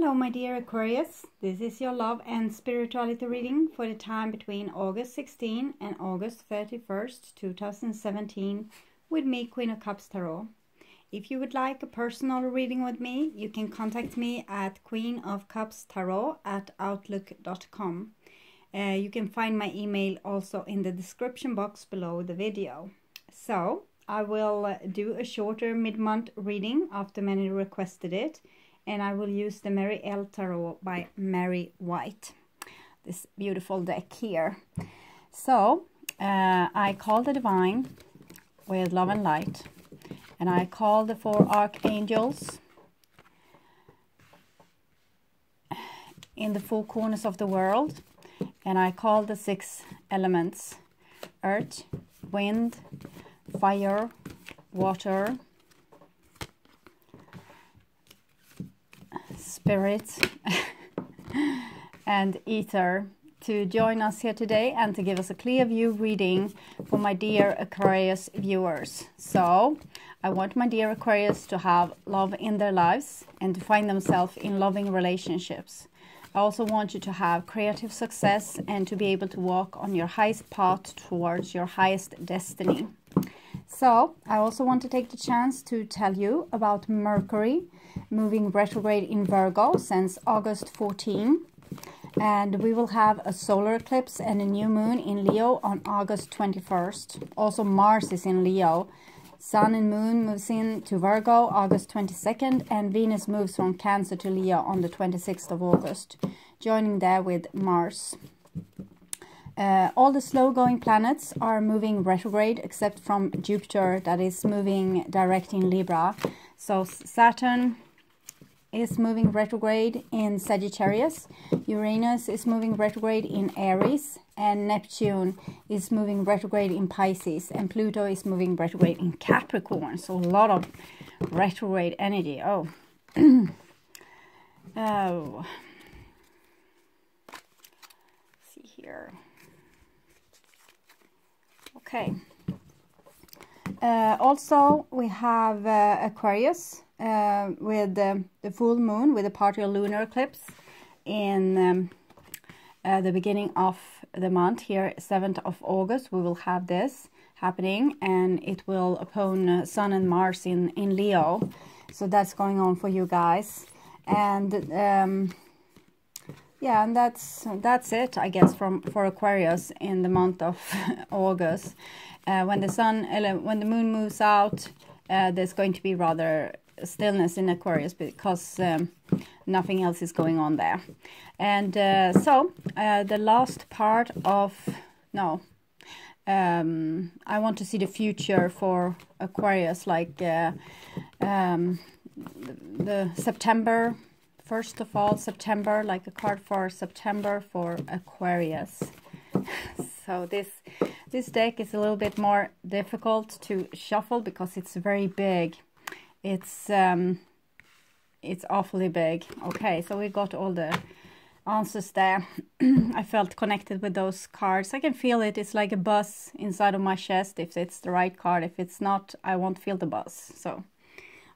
Hello my dear Aquarius, this is your love and spirituality reading for the time between August 16 and August 31st, 2017 with me, Queen of Cups Tarot. If you would like a personal reading with me, you can contact me at queenofcupstarot@outlook.com. You can find my email also in the description box below the video. So, I will do a shorter mid-month reading after many requested it. And I will use the Mary L. Tarot by Mary White, this beautiful deck here. So, I call the Divine with love and light. And I call the 4 archangels in the 4 corners of the world. And I call the 6 elements: earth, wind, fire, water, spirit and ether to join us here today and to give us a clear view reading for my dear Aquarius viewers. So I want my dear Aquarius to have love in their lives and to find themselves in loving relationships. I also want you to have creative success and to be able to walk on your highest path towards your highest destiny. So, I also want to take the chance to tell you about Mercury moving retrograde in Virgo since August 14. And we will have a solar eclipse and a new moon in Leo on August 21st. Also, Mars is in Leo. Sun and Moon moves into Virgo August 22nd, and Venus moves from Cancer to Leo on the 26th of August, joining there with Mars. All the slow-going planets are moving retrograde except from Jupiter that is moving direct in Libra. So Saturn is moving retrograde in Sagittarius, Uranus is moving retrograde in Aries, and Neptune is moving retrograde in Pisces, and Pluto is moving retrograde in Capricorn. So a lot of retrograde energy. Oh. Oh. See here. Okay. Also, we have Aquarius with the full moon with a partial lunar eclipse in the beginning of the month here, 7th of August. We will have this happening, and it will oppose Sun and Mars in Leo. So that's going on for you guys. And yeah, and that's it, I guess, for Aquarius in the month of August. When the moon moves out, there's going to be rather stillness in Aquarius because nothing else is going on there. And so the last part of I want to see the future for Aquarius, like the September. First of all, September, like a card for September for Aquarius. So this deck is a little bit more difficult to shuffle because it's very big. It's awfully big. Okay, so we got all the answers there. I felt connected with those cards. I can feel it. It's like a buzz inside of my chest if it's the right card. If it's not, I won't feel the buzz. So,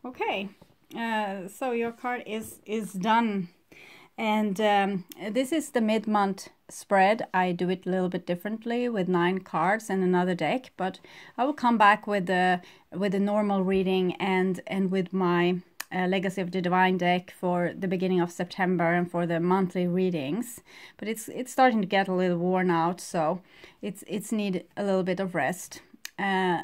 okay. So your card is done, and this is the mid-month spread. I do it a little bit differently with 9 cards and another deck, but I will come back with the normal reading and with my Legacy of the Divine deck for the beginning of September and for the monthly readings. But it's starting to get a little worn out, so it's need a little bit of rest.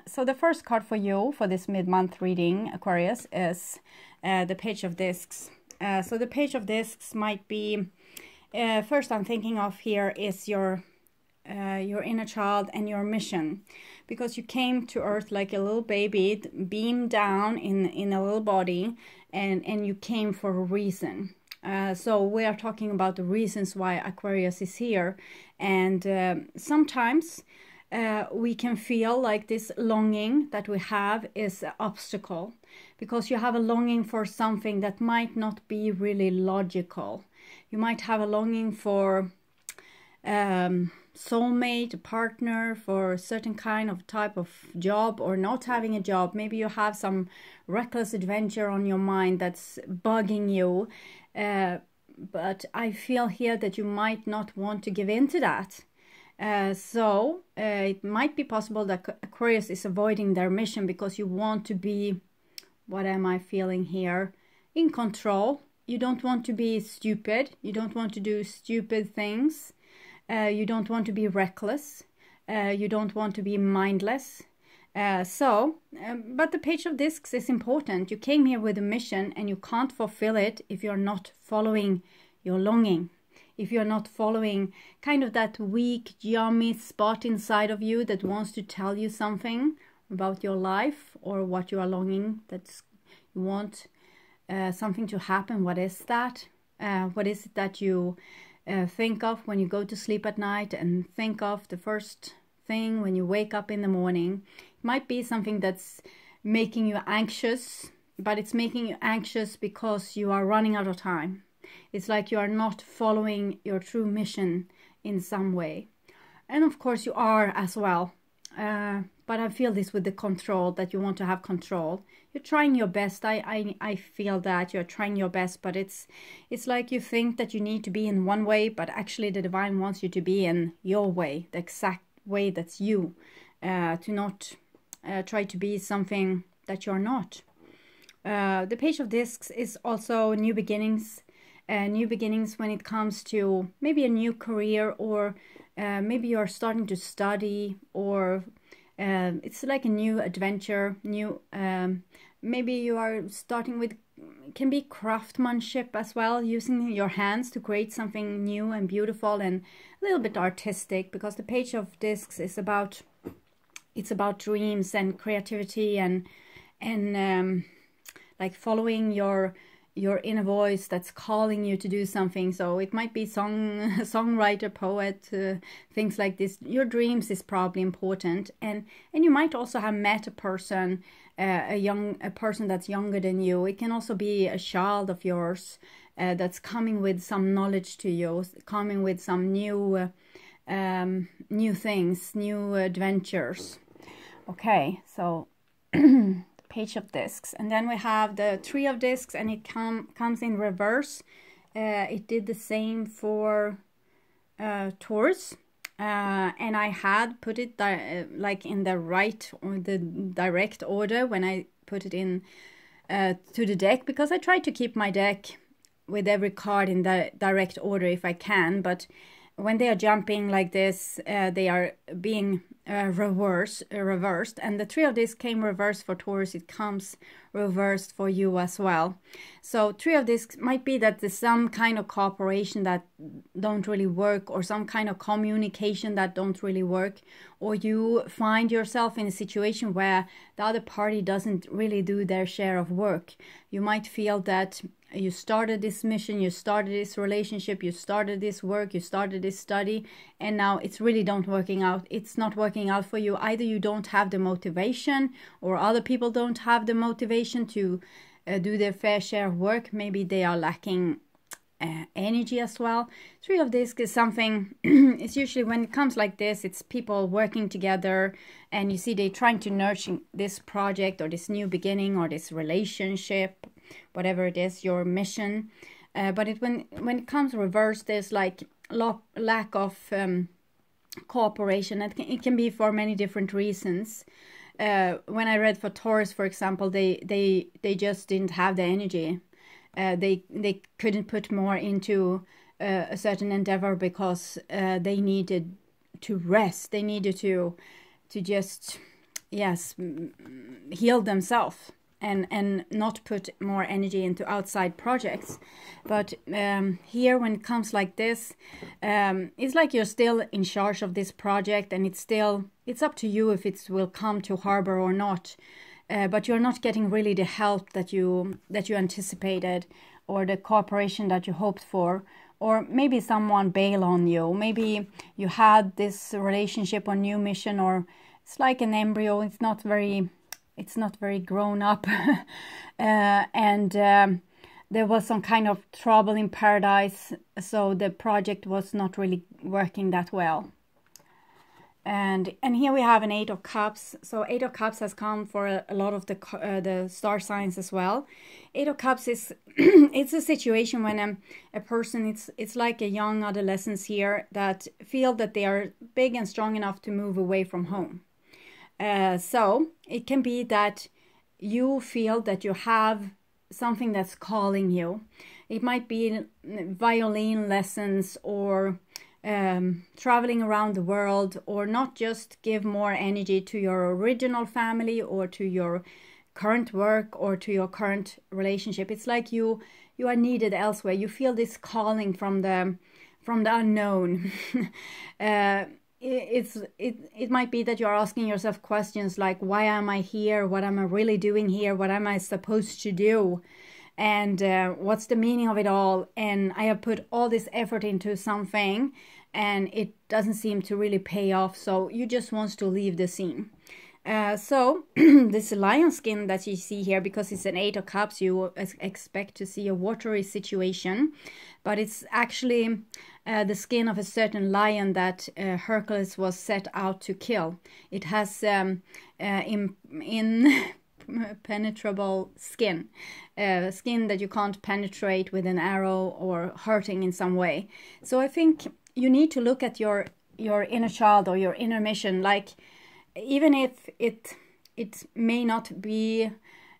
So the first card for you for this mid-month reading, Aquarius, is the Page of Discs. So the Page of Discs might be, first I'm thinking of here is your inner child and your mission. Because you came to Earth like a little baby, beamed down in a little body, and you came for a reason. So we are talking about the reasons why Aquarius is here. And sometimes we can feel like this longing that we have is an obstacle, because you have a longing for something that might not be really logical. You might have a longing for soulmate, a partner, for a certain kind of type of job, or not having a job. Maybe you have some reckless adventure on your mind that's bugging you. but I feel here that you might not want to give in to that. So it might be possible that Aquarius is avoiding their mission because you want to be, what am I feeling here, in control. You don't want to be stupid. You don't want to do stupid things. You don't want to be reckless. You don't want to be mindless. But the Page of Discs is important. You came here with a mission and you can't fulfill it if you're not following your longing. If you're not following kind of that weak, yummy spot inside of you that wants to tell you something about your life or what you are longing, that you want something to happen. What is that? What is it that you think of when you go to sleep at night and think of the first thing when you wake up in the morning? It might be something that's making you anxious, but it's making you anxious because you are running out of time. It's like you are not following your true mission in some way. And of course you are as well. But I feel this with the control, that you want to have control. You're trying your best. I feel that you're trying your best, but it's like you think that you need to be in one way, but actually the divine wants you to be in your way, the exact way that's you. To not try to be something that you're not. The Page of Discs is also new beginnings. New beginnings when it comes to maybe a new career, or maybe you're starting to study, or it's like a new adventure, maybe you are starting with, can be craftsmanship as well, using your hands to create something new and beautiful and a little bit artistic, because the Page of Discs is about, it's about dreams and creativity and like following your inner voice that's calling you to do something. So it might be songwriter, poet, things like this. Your dreams is probably important, and you might also have met a person, a person that's younger than you. It can also be a child of yours that's coming with some knowledge to you, coming with some new things, new adventures. Okay, so Page of Discs, and then we have the Three of Discs, and it comes in reverse. It did the same for Taurus, and I had put it like in the right or the direct order when I put it in to the deck, because I try to keep my deck with every card in the direct order if I can, but when they are jumping like this, they are being reversed, and the Three of Discs came reversed for Taurus. It comes reversed for you as well. So Three of Discs might be that there's some kind of cooperation that don't really work, or some kind of communication that don't really work, or you find yourself in a situation where the other party doesn't really do their share of work. You might feel that you started this mission, you started this relationship, you started this work, you started this study, and now it's really not working out. It's not working out for you. Either you don't have the motivation, or other people don't have the motivation to do their fair share of work. Maybe they are lacking energy as well. Three of Discs is something, it's usually when it comes like this, it's people working together, and you see they're trying to nurture this project or this new beginning or this relationship, whatever it is, your mission. But when it comes reversed, there's like lack of cooperation. It can be for many different reasons. When I read for Taurus, for example, they just didn't have the energy. They couldn't put more into a certain endeavor because they needed to rest. They needed to just, yes, heal themselves and not put more energy into outside projects. But here, when it comes like this, it's like you're still in charge of this project, and it's up to you if it will come to harbor or not. But you're not getting really the help that you anticipated, or the cooperation that you hoped for, or maybe someone bail on you. Maybe you had this relationship or new mission, or it's like an embryo. It's not very grown up, and there was some kind of trouble in paradise, so the project was not really working that well. And here we have an 8 of Cups. So 8 of Cups has come for a lot of the star signs as well. 8 of Cups is it's a situation when a person, it's like a young adolescence here that feel that they are big and strong enough to move away from home. So it can be that you feel that you have something that's calling you. It might be violin lessons, or traveling around the world, or not just give more energy to your original family or to your current work or to your current relationship. It's like you are needed elsewhere. You feel this calling from the unknown. It might be that you're asking yourself questions like, why am I here? What am I really doing here? What am I supposed to do? And what's the meaning of it all? And I have put all this effort into something and it doesn't seem to really pay off, so you just want to leave the scene. So this lion skin that you see here, because it's an 8 of Cups, you expect to see a watery situation, but it's actually the skin of a certain lion that Hercules was set out to kill. It has impenetrable skin, skin that you can't penetrate with an arrow or hurting in some way. So I think you need to look at your inner child or your inner mission, like, even if it may not be,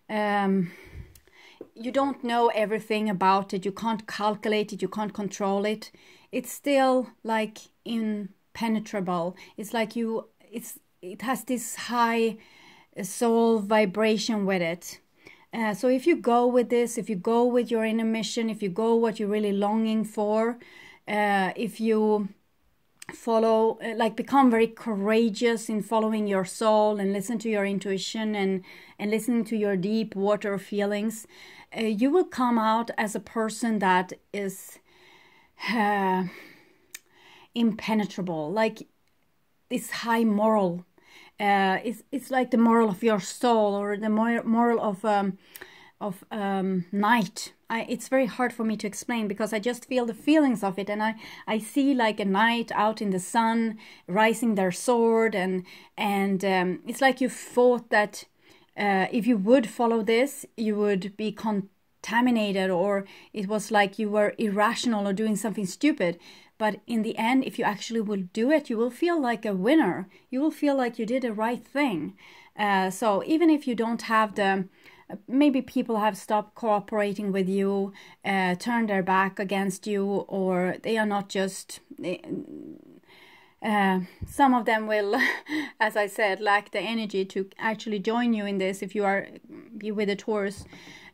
you don't know everything about it, you can't calculate it, you can't control it, it's still like impenetrable. It's like it has this high soul vibration with it. So if you go with this, if you go with your inner mission, if you go what you're really longing for, if you follow, like, become very courageous in following your soul and listen to your intuition and listen to your deep water feelings, you will come out as a person that is impenetrable, like this high moral. It's like the moral of your soul, or the moral of night. It's very hard for me to explain, because I just feel the feelings of it, and I see like a knight out in the sun rising their sword, and it's like you thought that if you would follow this, you would be contaminated, or it was like you were irrational or doing something stupid. But in the end, if you actually will do it, you will feel like a winner. You will feel like you did the right thing. So even if you don't have maybe people have stopped cooperating with you, turned their back against you, or they are not just, some of them will, as I said, lack the energy to actually join you in this if you be with a Taurus.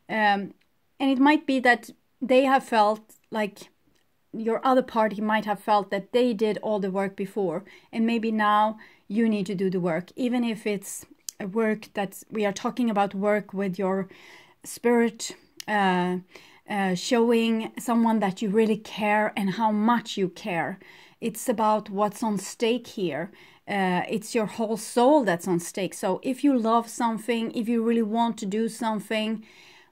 And it might be that they have felt like, your other party might have felt that they did all the work before, and maybe now you need to do the work, even if it's a work that we are talking about, work with your spirit, showing someone that you really care and how much you care. It's about what's on stake here. It's your whole soul that's on stake. So if you love something, if you really want to do something,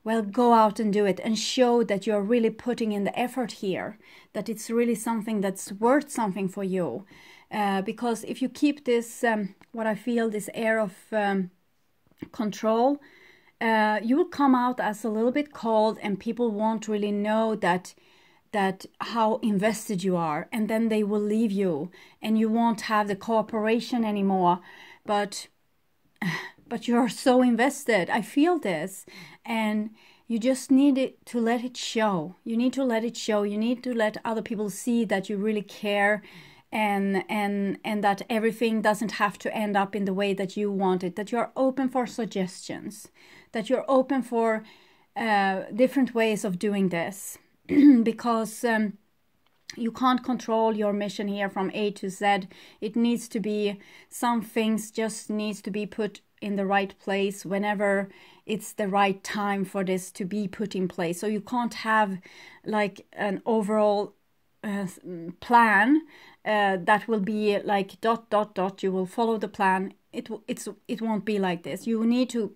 well, go out and do it, and show that you're really putting in the effort here, that it's really something that's worth something for you. Because if you keep this, what I feel, this air of control, you will come out as a little bit cold, and people won't really know that how invested you are, and then they will leave you, and you won't have the cooperation anymore. But you're so invested. I feel this, and you just need to let it show. You need to let it show. You need to let other people see that you really care, and that everything doesn't have to end up in the way that you want it, that you're open for suggestions, that you're open for different ways of doing this, because you can't control your mission here from A to Z. It needs to be, some things just needs to be put in the right place whenever it's the right time for this to be put in place. So you can't have like an overall plan that will be like ... You will follow the plan. It won't be like this. You need to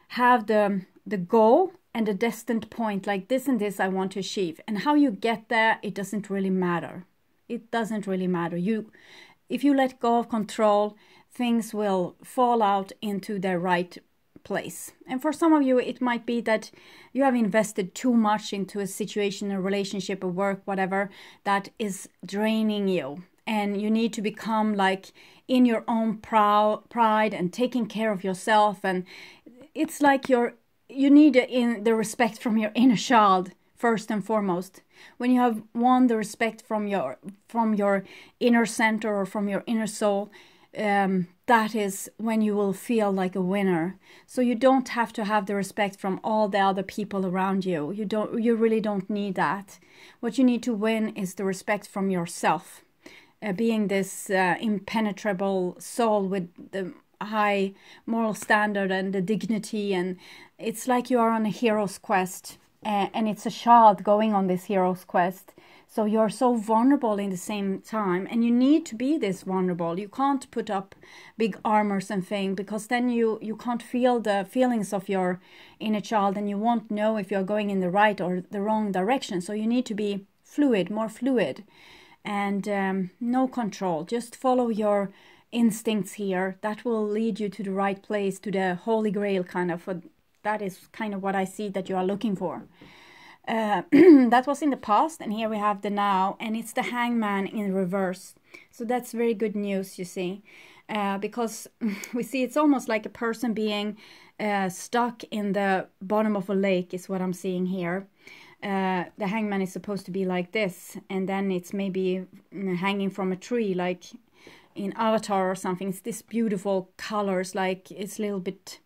have the goal and the destined point, like this and this I want to achieve. And how you get there, it doesn't really matter. It doesn't really matter. if you let go of control, things will fall out into their right place. And for some of you, it might be that you have invested too much into a situation, a relationship, a work, whatever, that is draining you. And you need to become like in your own pride and taking care of yourself. And it's like you need the respect from your inner child first and foremost. When you have won the respect from your inner center or from your inner soul, that is when you will feel like a winner. So you don't have to have the respect from all the other people around you. You really don't need that. What you need to win is the respect from yourself. Being this impenetrable soul with the high moral standard and the dignity, and it's like you are on a hero's quest, and it's a child going on this hero's quest. So you're so vulnerable in the same time, and you need to be this vulnerable. You can't put up big armors and things, because then you can't feel the feelings of your inner child, and you won't know if you're going in the right or the wrong direction. So you need to be fluid, more fluid, and no control. Just follow your instincts here. That will lead you to the right place, to the holy grail kind of. That is kind of what I see that you are looking for. That was in the past, and here we have the now, and it's the hangman in reverse. So that's very good news, you see, because we see it's almost like a person being stuck in the bottom of a lake is what I'm seeing here. The hangman is supposed to be like this, and then it's maybe hanging from a tree, like in Avatar or something. It's this beautiful colors, like it's a little bit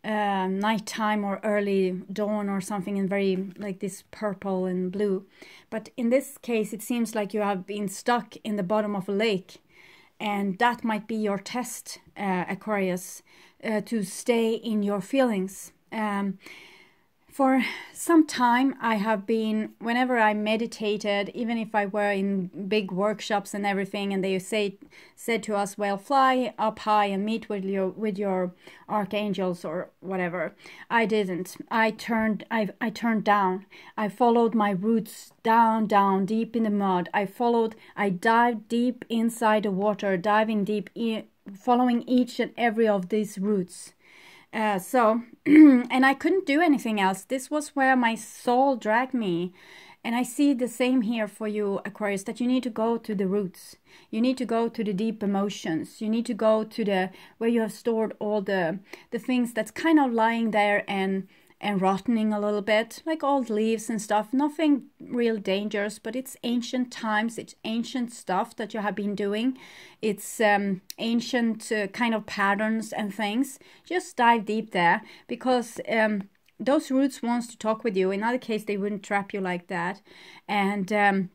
nighttime or early dawn or something, and very like this purple and blue. But in this case, it seems like you have been stuck in the bottom of a lake, and that might be your test, Aquarius, to stay in your feelings. For some time I have been, whenever I meditated, even if I were in big workshops and everything, and they said to us, well, fly up high and meet with your archangels or whatever, I didn't. I turned down. I followed my roots down deep in the mud. I dived deep inside the water, diving deep in, following each and every of these roots. And I couldn't do anything else. This was where my soul dragged me. And I see the same here for you, Aquarius, that you need to go to the roots. You need to go to the deep emotions. You need to go to where you have stored all the things that's kind of lying there and rotting a little bit, like old leaves and stuff. Nothing real dangerous, but it's ancient times. It's ancient stuff that you have been doing. It's ancient kind of patterns and things. Just dive deep there, because those roots wants to talk with you. In other case, they wouldn't trap you like that. And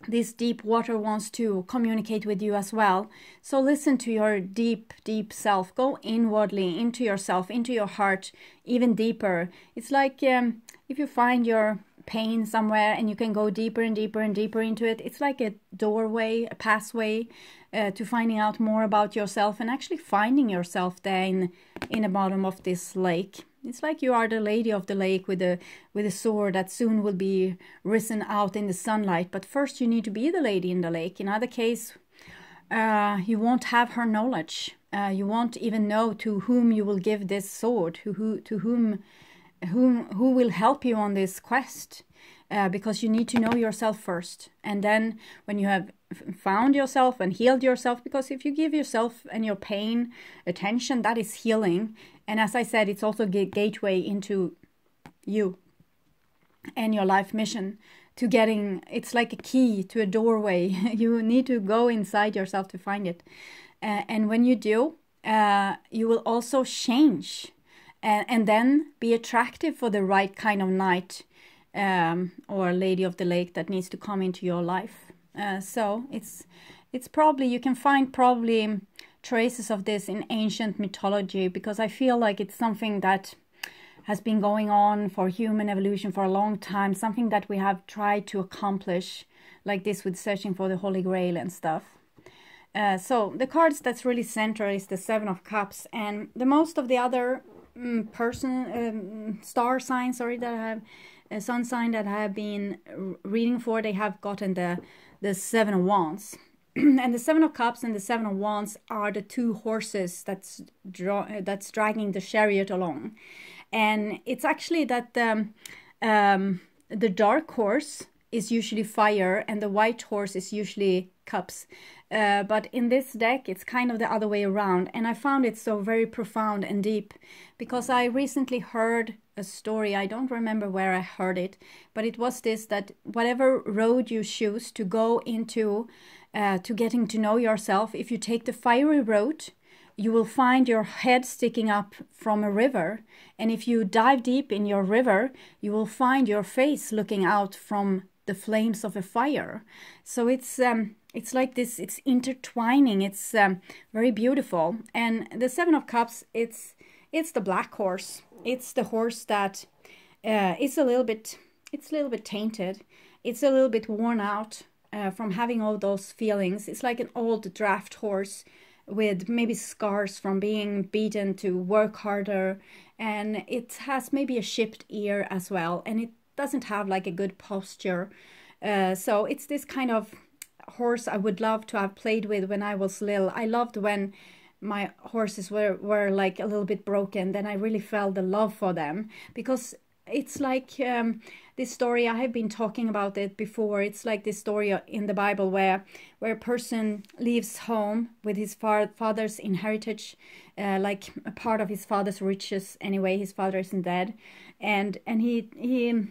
this deep water wants to communicate with you as well. So listen to your deep self. Go inwardly into yourself, into your heart, even deeper. It's like if you find your pain somewhere and you can go deeper and deeper and deeper into it. It's like a doorway, a pathway to finding out more about yourself, and actually finding yourself there in the bottom of this lake. It's like you are the lady of the lake with a sword that soon will be risen out in the sunlight. But first you need to be the lady in the lake. In other case, you won't have her knowledge. You won't even know to whom you will give this sword, who will help you on this quest. Because you need to know yourself first. And then when you have found yourself and healed yourself, because if you give yourself and your pain attention, that is healing. And as I said, it's also a gateway into you and your life mission, to getting, it's like a key to a doorway. You need to go inside yourself to find it. And when you do, you will also change and then be attractive for the right kind of knight or lady of the lake that needs to come into your life. So it's probably, you can find probably traces of this in ancient mythology, because I feel like it's something that has been going on for human evolution for a long time, something that we have tried to accomplish, like this with searching for the Holy Grail and stuff. So the cards that's really central is the Seven of Cups, and the most of the other star signs, that I have, sun sign that I have been reading for, they have gotten the Seven of Wands. And the Seven of Cups and the Seven of Wands are the two horses that's dragging the chariot along. And it's actually that the dark horse is usually fire and the white horse is usually cups. But in this deck, it's kind of the other way around. And I found it so very profound and deep because I recently heard a story. I don't remember where I heard it, but it was this, that whatever road you choose to go into, to getting to know yourself, if you take the fiery road, you will find your head sticking up from a river. And if you dive deep in your river, you will find your face looking out from the flames of a fire. So it's like this, it's intertwining, it's very beautiful. And the Seven of Cups, it's the black horse. It's the horse that it's a little bit tainted. It's a little bit worn out from having all those feelings. It's like an old draft horse with maybe scars from being beaten to work harder, and it has maybe a chipped ear as well, and it doesn't have like a good posture. So it's this kind of horse I would love to have played with when I was little. I loved when my horses were like a little bit broken. Then I really felt the love for them, because it's like this story, I have been talking about it before. It's like this story in the Bible where a person leaves home with his father's inheritance, like a part of his father's riches. Anyway, his father isn't dead, and he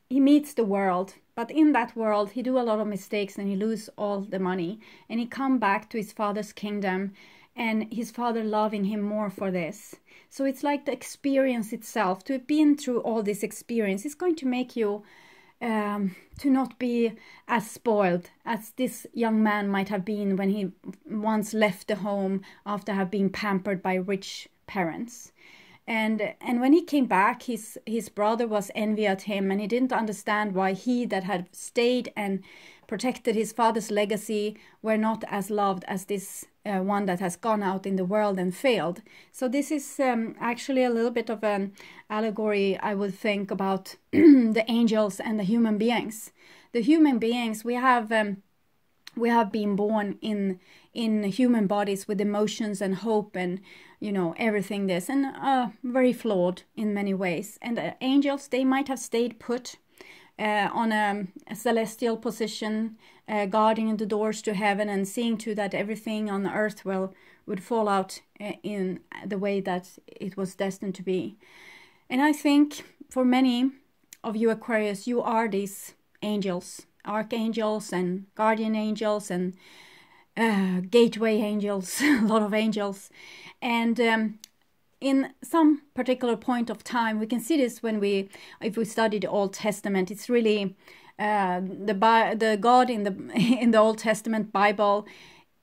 meets the world. But in that world, he do a lot of mistakes and he lose all the money. And he come back to his father's kingdom, and his father loving him more for this. So it's like the experience itself, to have been through all this experience, is going to make you to not be as spoiled as this young man might have been when he once left the home after have been pampered by rich parents. And when he came back, his brother was envy at him, and he didn't understand why he that had stayed and protected his father's legacy were not as loved as this one that has gone out in the world and failed. So this is actually a little bit of an allegory, I would think, about the angels and the human beings. The human beings, we have been born in human bodies with emotions and hope and, you know, everything this, and very flawed in many ways. And the angels, they might have stayed put on a celestial position, guarding the doors to heaven and seeing to that everything on earth would fall out in the way that it was destined to be. And I think for many of you Aquarius, you are these angels, archangels and guardian angels and gateway angels, a lot of angels. And in some particular point of time, we can see this if we study the Old Testament. It's really the God in the Old Testament Bible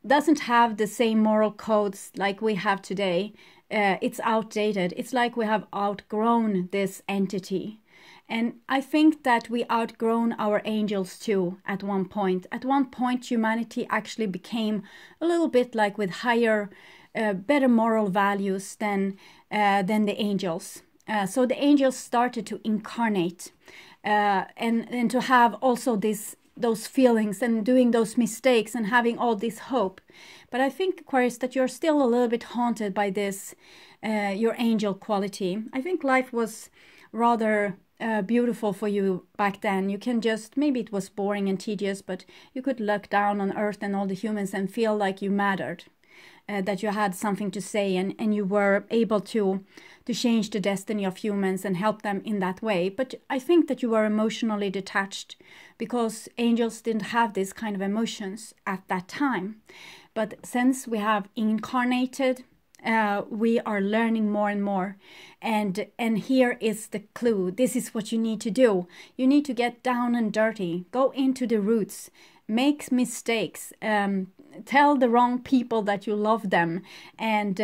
doesn't have the same moral codes like we have today. It's outdated. It's like we have outgrown this entity. And I think that we outgrown our angels too at one point. At one point, humanity actually became a little bit like with higher, better moral values than the angels. So the angels started to incarnate and to have also those feelings and doing those mistakes and having all this hope. But I think, Aquarius, that you're still a little bit haunted by this, your angel quality. I think life was rather beautiful for you back then. You can just, maybe it was boring and tedious, but you could look down on Earth and all the humans and feel like you mattered, that you had something to say, and you were able to change the destiny of humans and help them in that way. But I think that you were emotionally detached because angels didn't have this kind of emotions at that time. But since we have incarnated, we are learning more and more, and here is the clue. This is what you need to do. You need to get down and dirty, go into the roots, make mistakes, tell the wrong people that you love them, and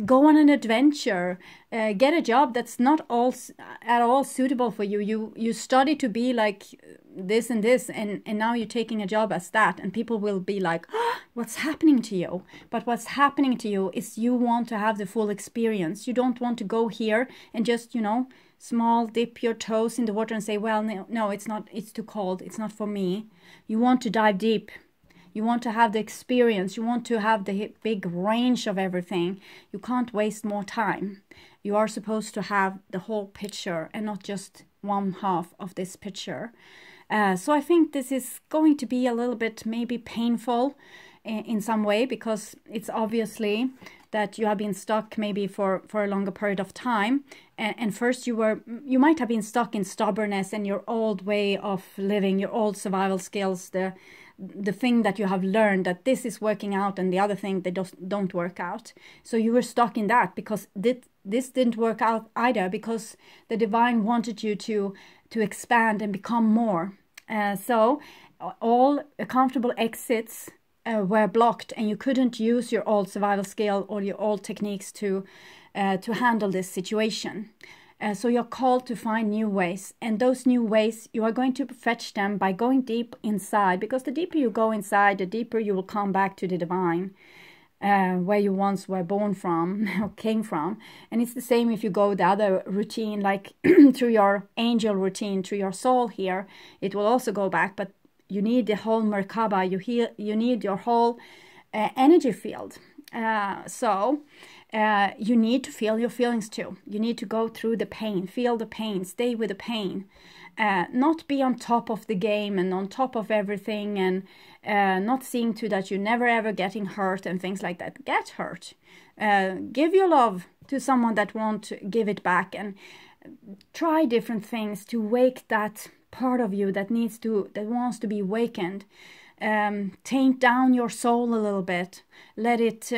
go on an adventure, get a job that's not at all suitable for you. You study to be like this and this, and now you're taking a job as that, and people will be like, oh, what's happening to you? But what's happening to you is you want to have the full experience. You don't want to go here and just, small dip your toes in the water and say, well, no, it's not, it's too cold, it's not for me. You want to dive deep You want to have the experience. You want to have the big range of everything. You can't waste more time. You are supposed to have the whole picture and not just one half of this picture. So I think this is going to be a little bit maybe painful in some way, because it's obviously that you have been stuck maybe for a longer period of time. And first you might have been stuck in stubbornness and your old way of living, your old survival skills, the thing that you have learned that this is working out and the other thing they don't work out. So you were stuck in that because this didn't work out either, because the divine wanted you to expand and become more. So all comfortable exits were blocked, and you couldn't use your old survival skill or your old techniques to handle this situation. So you're called to find new ways, and those new ways, you are going to fetch them by going deep inside, because the deeper you go inside, the deeper you will come back to the divine, where you once were born from or came from. And it's the same if you go the other routine, like through your angel routine, through your soul here, it will also go back, but you need the whole Merkaba, you need your whole energy field. So you need to feel your feelings too. You need to go through the pain, feel the pain, stay with the pain. Not be on top of the game and on top of everything, and not seeing to that you're never ever getting hurt and things like that. Get hurt. Give your love to someone that won't give it back, and try different things to wake that part of you that wants to be awakened. Taint down your soul a little bit. Let it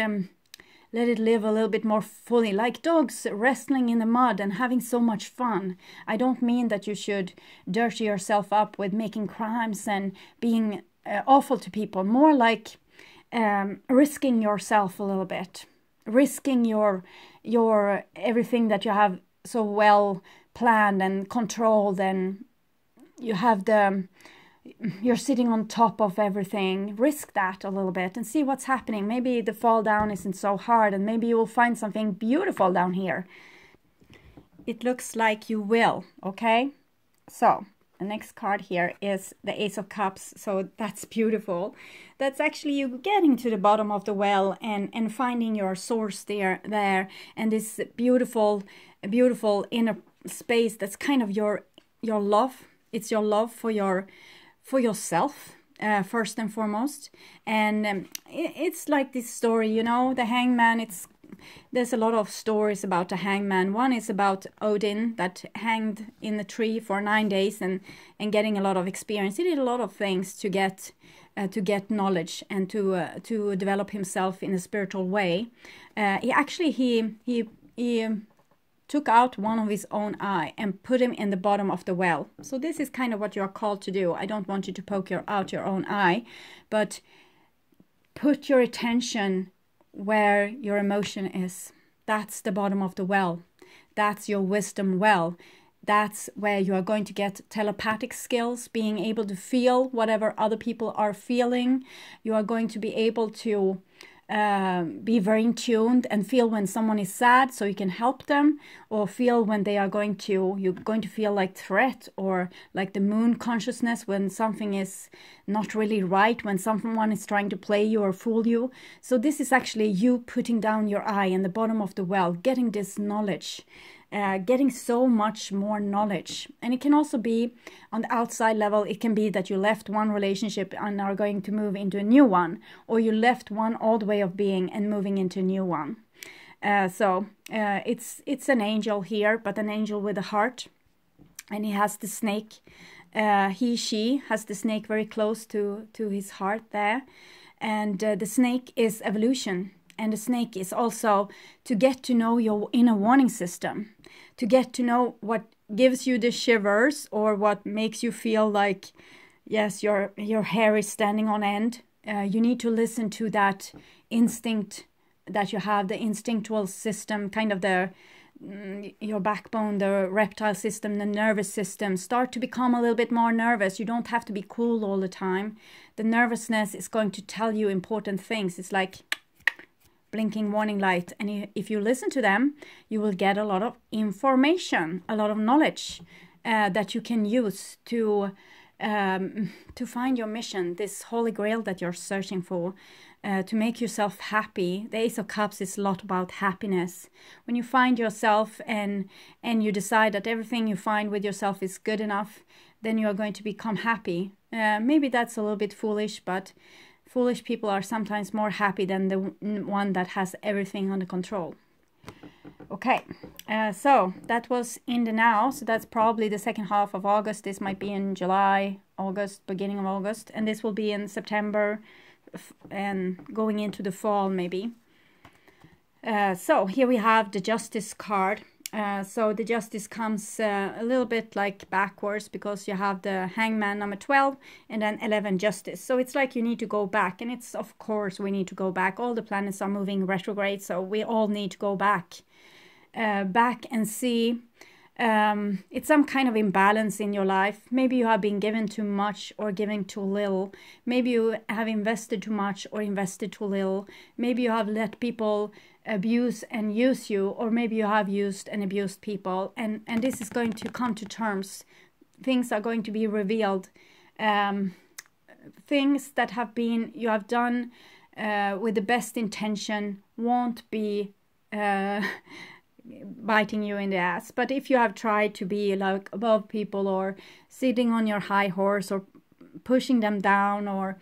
live a little bit more fully, like dogs wrestling in the mud and having so much fun. I don't mean that you should dirty yourself up with making crimes and being awful to people. More like risking yourself a little bit, risking your everything that you have so well planned and controlled, and you're sitting on top of everything. Risk that a little bit and see what's happening. Maybe the fall down isn't so hard, and maybe you will find something beautiful down here. It looks like you will, okay? So the next card here is the Ace of Cups. So that's beautiful. That's actually you getting to the bottom of the well and finding your source there, and this beautiful inner space that's kind of your love. It's your love for yourself, first and foremost. And it's like this story, you know, the hangman. There's a lot of stories about the hangman. One is about Odin that hanged in the tree for 9 days and getting a lot of experience. He did a lot of things to get knowledge and to develop himself in a spiritual way. He took out one of his own eye and put him in the bottom of the well. So this is kind of what you're called to do. I don't want you to poke out your own eye, but put your attention where your emotion is. That's the bottom of the well. That's your wisdom well. That's where you are going to get telepathic skills, being able to feel whatever other people are feeling. You are going to be able to be very in tuned and feel when someone is sad so you can help them, or feel when you're going to feel like threat, or like the moon consciousness when something is not really right, when someone is trying to play you or fool you. So this is actually you putting down your eye in the bottom of the well, getting this knowledge, getting so much more knowledge. And it can also be on the outside level. It can be that you left one relationship and are going to move into a new one, or you left one old way of being and moving into a new one. So it's an angel here, but an angel with a heart, and he has the snake. She has the snake very close to his heart there, and the snake is evolution. And the snake is also to get to know your inner warning system, to get to know what gives you the shivers, or what makes you feel like, yes, your hair is standing on end. You need to listen to that instinct that you have, the instinctual system, kind of your backbone, the reptile system, the nervous system. Start to become a little bit more nervous. You don't have to be cool all the time. The nervousness is going to tell you important things. It's like blinking warning light, and if you listen to them, you will get a lot of information, a lot of knowledge that you can use to to find your mission, this holy grail that you're searching for, to make yourself happy. The Ace of Cups is a lot about happiness. When you find yourself and you decide that everything you find with yourself is good enough, then you are going to become happy. Maybe that's a little bit foolish, but foolish people are sometimes more happy than the one that has everything under control. Okay, so that was in the now. So that's probably the second half of August. This might be in July, August, beginning of August. And this will be in September and going into the fall maybe. So here we have the Justice card. So the Justice comes a little bit like backwards, because you have the Hangman number 12 and then 11 Justice. So it's like you need to go back, and it's, of course, we need to go back. All the planets are moving retrograde, so we all need to go back. Back and see. It's some kind of imbalance in your life. Maybe you have been given too much or giving too little. Maybe you have invested too much or invested too little. Maybe you have let people abuse and use you, or maybe you have used and abused people. And this is going to come to terms. Things are going to be revealed. Things that you have done with the best intention won't be biting you in the ass. But if you have tried to be like above people, or sitting on your high horse, or pushing them down, or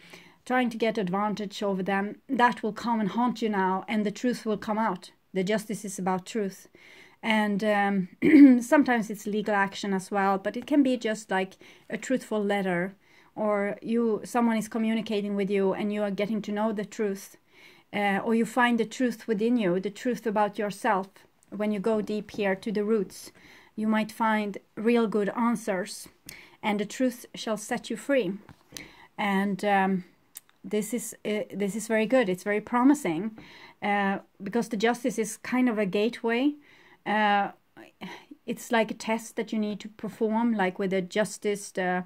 trying to get advantage over them, that will come and haunt you now, and the truth will come out. The Justice is about truth. And sometimes it's legal action as well, but it can be just like a truthful letter, or someone is communicating with you and you are getting to know the truth, or you find the truth within you, the truth about yourself. When you go deep here to the roots, you might find real good answers, and the truth shall set you free. And this is very good. It's very promising, because the Justice is kind of a gateway. It's like a test that you need to perform, like with the Justice, the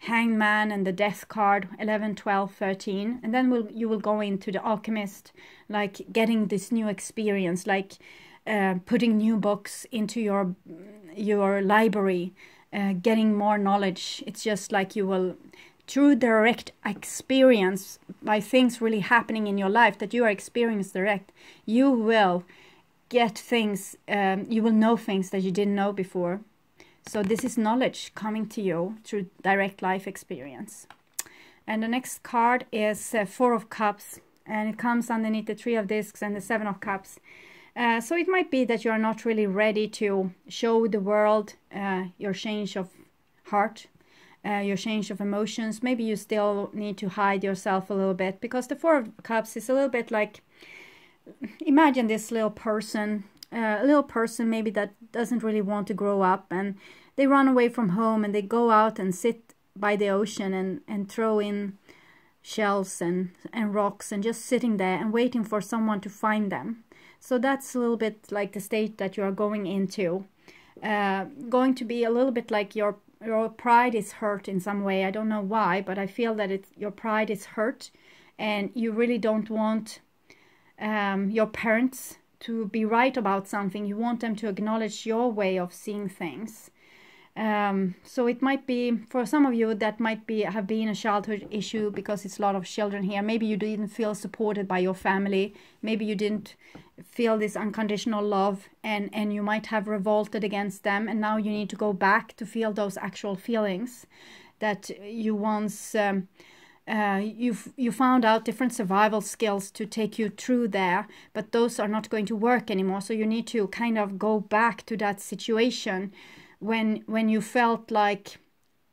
Hangman, and the Death card, 11, 12, 13. And then you will go into the Alchemist, like getting this new experience, like putting new books into your library, getting more knowledge. It's just like you will, through direct experience, by things really happening in your life that you are experiencing direct, you will get things, you will know things that you didn't know before. So this is knowledge coming to you through direct life experience. And the next card is Four of Cups, and it comes underneath the Three of Discs and the Seven of Cups. So it might be that you are not really ready to show the world your change of heart, your change of emotions. Maybe you still need to hide yourself a little bit, because the Four of Cups is a little bit like, imagine this little person maybe that doesn't really want to grow up, and they run away from home and they go out and sit by the ocean and throw in shells and rocks, and just sitting there and waiting for someone to find them. So that's a little bit like the state that you are going into. Going to be a little bit like your pride is hurt in some way. I don't know why, but I feel that your pride is hurt, and you really don't want your parents to be right about something. You want them to acknowledge your way of seeing things. So it might be, for some of you, that might have been a childhood issue, because it's a lot of children here. Maybe you didn't feel supported by your family. Maybe you didn't feel this unconditional love, and you might have revolted against them, and now you need to go back to feel those actual feelings that you once you found out different survival skills to take you through there, but those are not going to work anymore. So you need to kind of go back to that situation when you felt like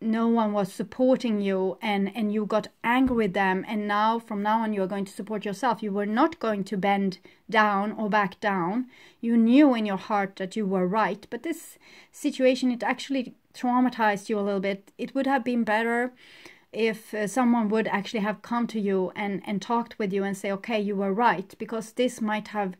no one was supporting you, and you got angry with them, and now from now on you are going to support yourself. You were not going to bend down or back down. You knew in your heart that you were right, but this situation, it actually traumatized you a little bit. It would have been better if someone would actually have come to you and talked with you and say, okay, you were right, because this might have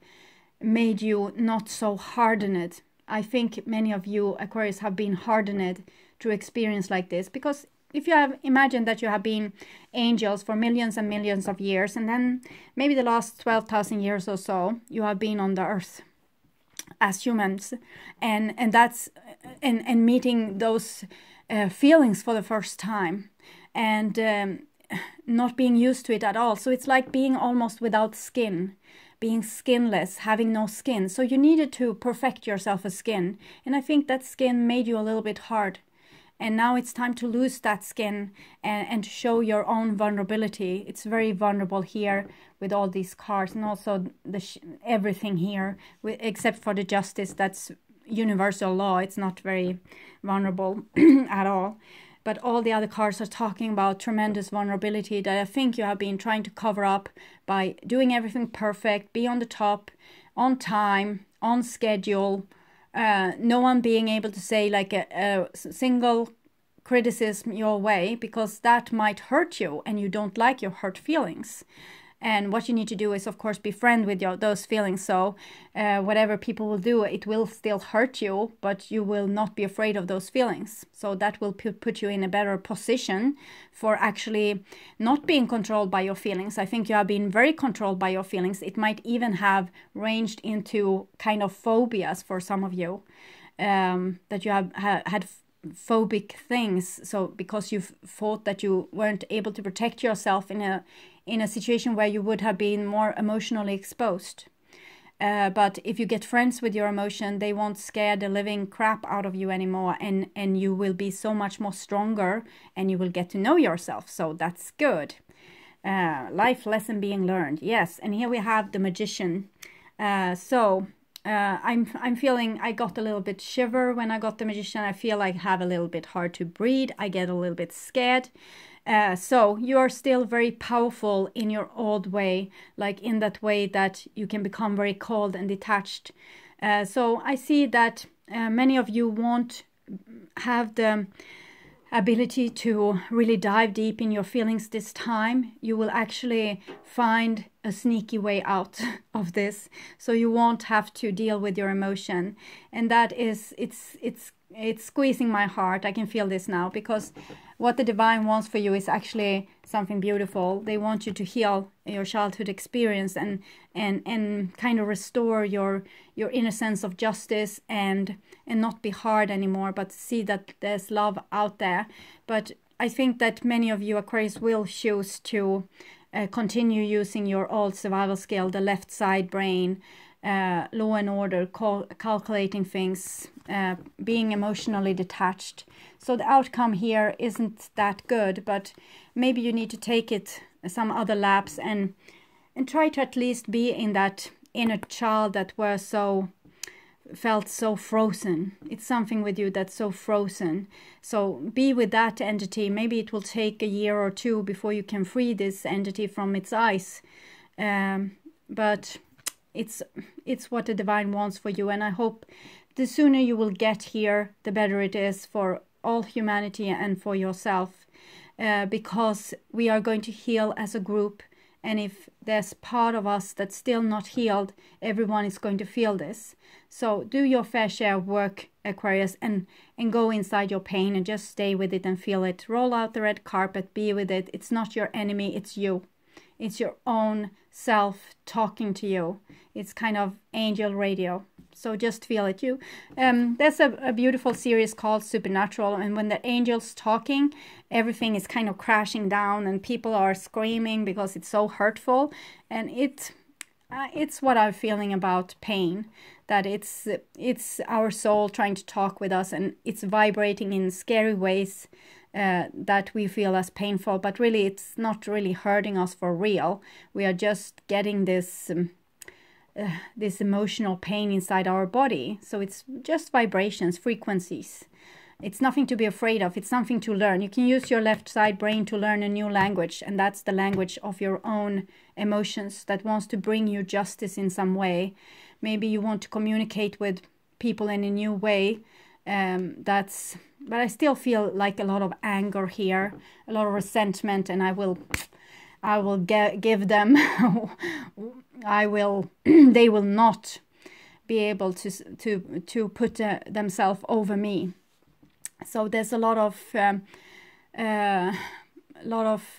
made you not so hardened. I think many of you Aquarius have been hardened to experience like this, because if you have imagined that you have been angels for millions and millions of years, and then maybe the last 12,000 years or so you have been on the earth as humans, and that's and meeting those feelings for the first time, and not being used to it at all. So it's like being almost without skin, being skinless, having no skin. So you needed to perfect yourself a skin, and I think that skin made you a little bit hard. And now it's time to lose that skin and to show your own vulnerability. It's very vulnerable here with all these cards, and also everything here, except for the justice, that's universal law. It's not very vulnerable at all. But all the other cards are talking about tremendous vulnerability that I think you have been trying to cover up by doing everything perfect, be on the top, on time, on schedule. No one being able to say like a single criticism your way, because that might hurt you and you don't like your hurt feelings. And what you need to do is, of course, befriend with those feelings. So whatever people will do, it will still hurt you, but you will not be afraid of those feelings. So that will put you in a better position for actually not being controlled by your feelings. I think you have been very controlled by your feelings. It might even have ranged into kind of phobias for some of you, that you have had phobic things. So because you thought that you weren't able to protect yourself in a situation where you would have been more emotionally exposed. But if you get friends with your emotion, they won't scare the living crap out of you anymore, and you will be so much more stronger, and you will get to know yourself. So that's good. Life lesson being learned. Yes, and here we have the Magician. I'm feeling, I got a little bit shiver when I got the Magician. I feel like I have a little bit hard to breathe. I get a little bit scared. So you are still very powerful in your old way, like in that way that you can become very cold and detached. So I see that many of you won't have the ability to really dive deep in your feelings this time. You will actually find a sneaky way out of this, so you won't have to deal with your emotion. And that is, it's squeezing my heart. I can feel this now, because what the divine wants for you is actually something beautiful. They want you to heal your childhood experience and kind of restore your inner sense of justice, and not be hard anymore, but see that there's love out there. But I think that many of you Aquarius will choose to continue using your old survival skill, the left side brain, law and order, calculating things, being emotionally detached. So the outcome here isn't that good, but maybe you need to take it some other laps and try to at least be in that inner child that felt so frozen. It's something with you that's so frozen. So be with that entity. Maybe it will take a year or two before you can free this entity from its ice. But it's what the divine wants for you, and I hope the sooner you will get here, the better it is for all humanity and for yourself, because we are going to heal as a group. And if there's part of us that's still not healed, everyone is going to feel this. So do your fair share of work, Aquarius, and go inside your pain and just stay with it and feel it. Roll out the red carpet, be with it. It's not your enemy, it's you. It's your own self talking to you. It's kind of angel radio. So just feel it. There's a beautiful series called Supernatural, and when the angel's talking, everything is kind of crashing down and people are screaming because it's so hurtful. And it's what I'm feeling about pain, that it's our soul trying to talk with us, and it's vibrating in scary ways that we feel as painful, but really it's not really hurting us for real. We are just getting this emotional pain inside our body. So it's just vibrations, frequencies. It's nothing to be afraid of. It's something to learn. You can use your left side brain to learn a new language, and that's the language of your own emotions that wants to bring you justice in some way. Maybe you want to communicate with people in a new way. But I still feel like a lot of anger here, a lot of resentment, and I will give them. They will not be able to put themselves over me. So there's a lot of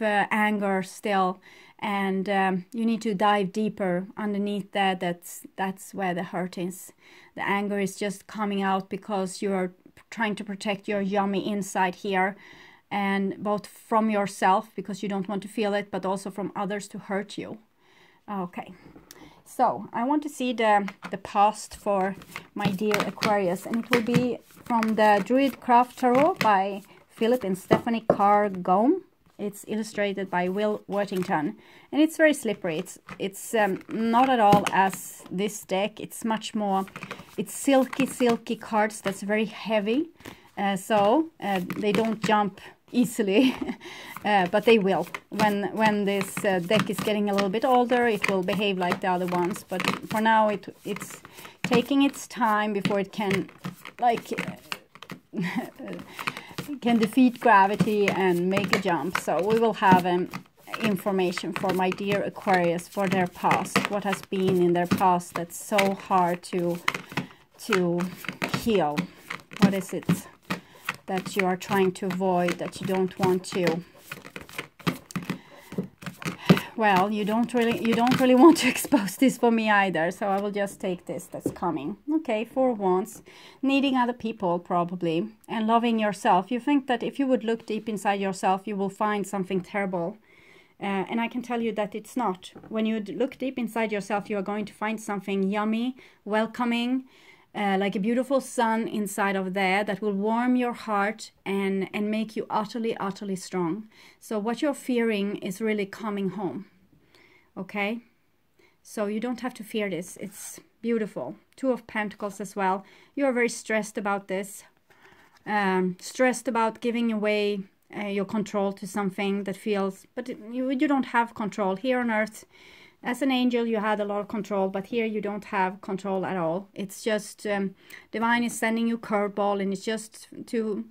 anger still, and you need to dive deeper underneath there. That's where the hurt is. The anger is just coming out because you are trying to protect your yummy inside here, and both from yourself, because you don't want to feel it, but also from others to hurt you. Okay, so I want to see the past for my dear Aquarius, and it will be from the Druid Craft Tarot by Philip and Stephanie Carr-Gome. It's illustrated by Will Worthington, and it's very slippery. It's not at all as this deck. It's much more, it's silky cards that's very heavy, so they don't jump easily, but they will. When this deck is getting a little bit older, it will behave like the other ones, but for now it's taking its time before it can, like, can defeat gravity and make a jump. So we will have information for my dear Aquarius, for their past, what has been in their past that's so hard to heal. What is it that you are trying to avoid, that you don't want to? Well, you don't really want to expose this for me either, so I will just take this that's coming. Okay, 4 Wands, needing other people probably, and loving yourself. You think that if you would look deep inside yourself, you will find something terrible. And I can tell you that it's not. When you look deep inside yourself, you are going to find something yummy, welcoming, like a beautiful sun inside of there that will warm your heart and make you utterly strong. So what you're fearing is really coming home. Okay? So you don't have to fear this. It's beautiful. 2 of Pentacles as well. You're very stressed about this. Stressed about giving away your control to something that feels, but you don't have control here on earth. As an angel, you had a lot of control, but here you don't have control at all. It's just divine is sending you curveball, and it's just to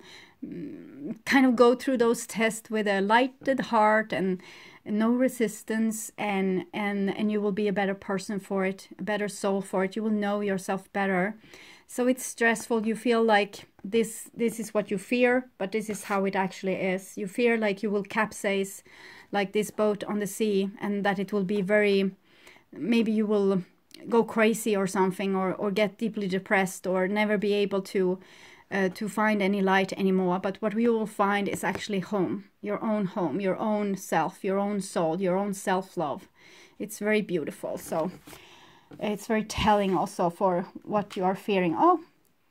kind of go through those tests with a lighted heart and no resistance, and you will be a better person for it, a better soul for it. You will know yourself better. So it's stressful. You feel like this is what you fear, but this is how it actually is. You fear like you will capsize like this boat on the sea, and that it will be very, maybe you will go crazy or something, or get deeply depressed, or never be able to find any light anymore. But what we will find is actually home, your own self, your own soul, your own self-love. It's very beautiful. So it's very telling also for what you are fearing. Oh,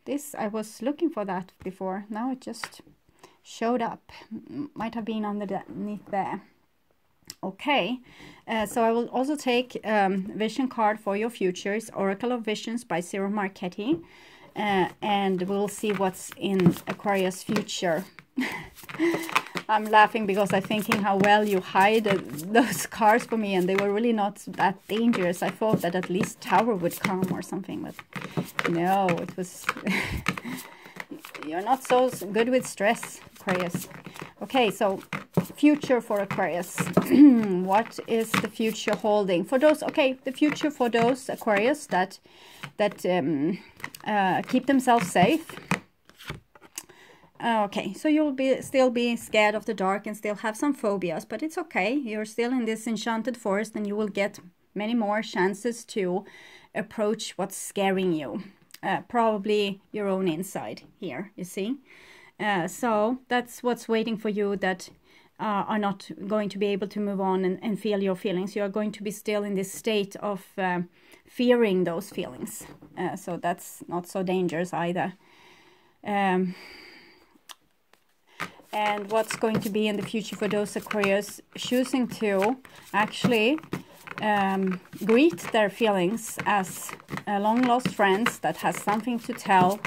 this, I was looking for that before. Now it just showed up. Might have been underneath there. Okay, so I will also take vision card for your future. It's Oracle of Visions by Ciro Marchetti. And we'll see what's in Aquarius' future. I'm laughing because I'm thinking how well you hide those cards for me, and they were really not that dangerous. I thought that at least Tower would come or something, but no, it was... You're not so good with stress, Aquarius. Okay, so future for Aquarius. What is the future holding for those? Okay, the future for those Aquarius that keep themselves safe. Okay, so you'll still be scared of the dark and still have some phobias, but it's okay. You're still in this enchanted forest, and you will get many more chances to approach what's scaring you. Probably your own inside here, you see. So that's what's waiting for you, that are not going to be able to move on and feel your feelings. You are going to be still in this state of fearing those feelings. So that's not so dangerous either. And what's going to be in the future for those Aquarius choosing to actually greet their feelings as long-lost friends that has something to tell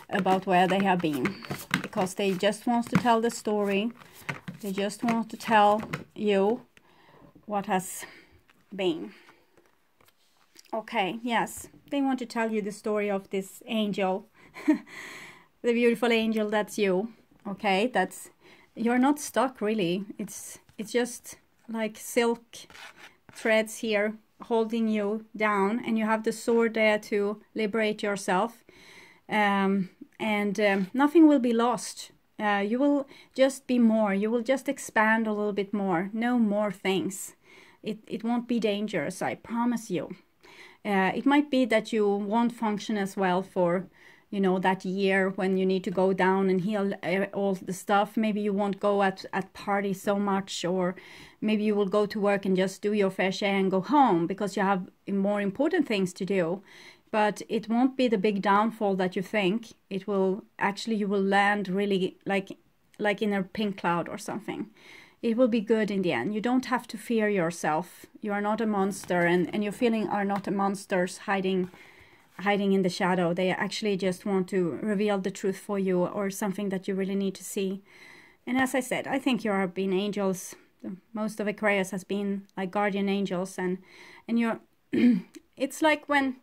about where they have been. Because they just want to tell the story. They just want to tell you what has been. Okay, yes. They want to tell you the story of this angel. The beautiful angel, that's you. Okay, that's... You're not stuck, really. It's just like silk threads here holding you down, and you have the sword there to liberate yourself. And nothing will be lost. You will just be more. You will just expand a little bit more. No more things. It won't be dangerous, I promise you. It might be that you won't function as well for you know, that year when you need to go down and heal all the stuff. Maybe you won't go at parties so much, or maybe you will go to work and just do your fair share and go home because you have more important things to do. But it won't be the big downfall that you think. It will actually, you will land really like in a pink cloud or something. It will be good in the end. You don't have to fear yourself. You are not a monster, and your feelings are not monsters hiding in the shadow. They actually just want to reveal the truth for you, or something that you really need to see. And as I said, I think you are being angels. Most of Aquarius has been like guardian angels, and you're it's like when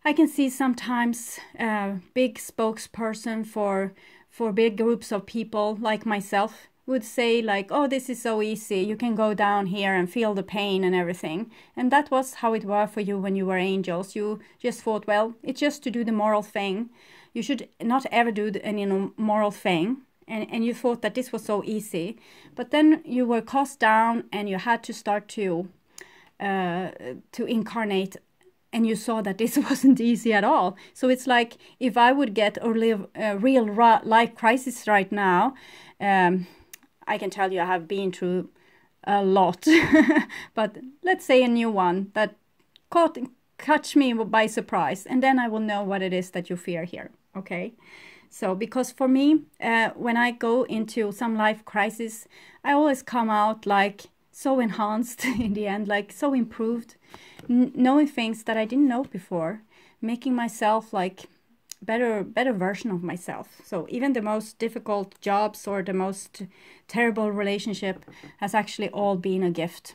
I can see sometimes a big spokesperson for big groups of people like myself would say like, oh, this is so easy, you can go down here and feel the pain and everything. And that was how it was for you when you were angels. You just thought, well, it's just to do the moral thing. You should not ever do any moral thing. And you thought that this was so easy. But then you were cast down and you had to start to incarnate, and you saw that this wasn't easy at all. So it's like, if I would get or live a real life crisis right now, I can tell you I have been through a lot. But let's say a new one that catch me by surprise, and then I will know what it is that you fear here, okay? So, because for me, when I go into some life crisis, I always come out like so enhanced in the end, like so improved, knowing things that I didn't know before, making myself like better version of myself. So even the most difficult jobs or the most terrible relationship has actually all been a gift.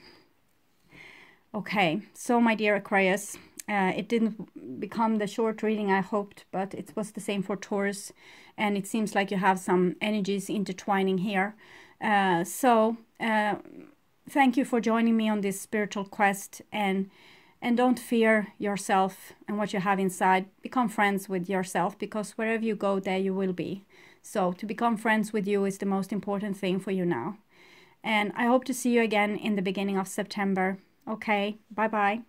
Okay, so my dear Aquarius, it didn't become the short reading I hoped, but it was the same for Taurus, and it seems like you have some energies intertwining here. Thank you for joining me on this spiritual quest, and don't fear yourself and what you have inside. Become friends with yourself, because wherever you go, there you will be. So to become friends with you is the most important thing for you now. And I hope to see you again in the beginning of September. Okay, bye-bye.